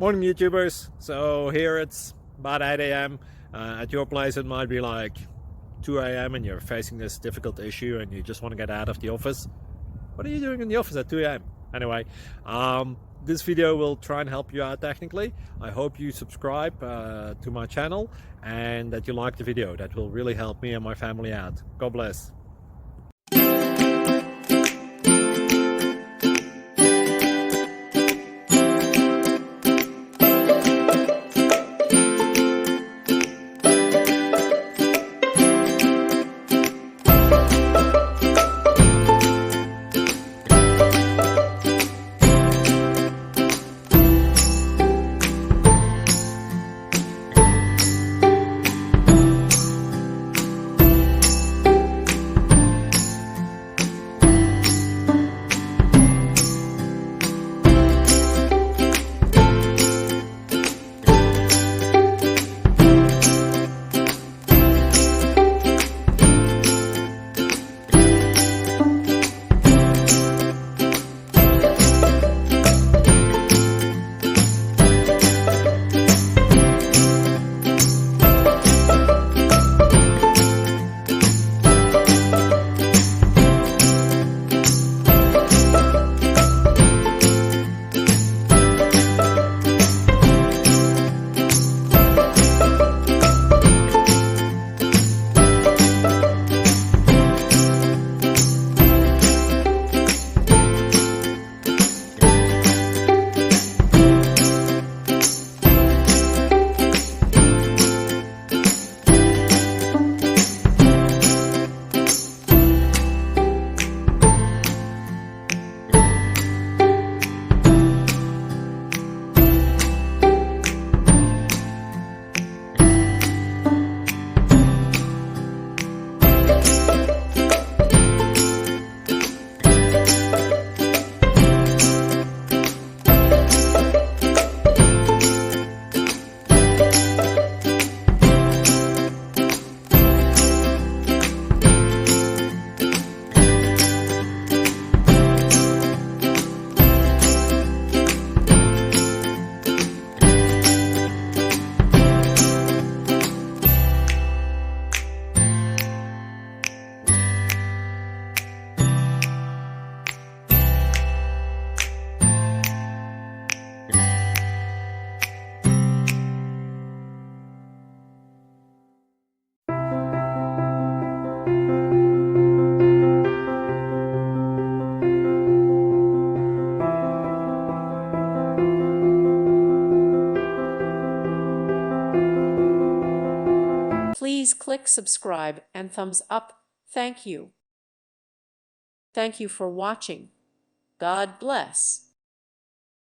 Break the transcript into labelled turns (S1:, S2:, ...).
S1: Morning YouTubers. So here it's about 8 a.m. At your place it might be like 2 a.m. and you're facing this difficult issue and you just want to get out of the office. What are you doing in the office at 2 a.m.? Anyway, this video will try and help you out technically. I hope you subscribe to my channel and that you like the video. That will really help me and my family out. God bless.
S2: Please click subscribe and thumbs up. Thank you. Thank you for watching. God bless.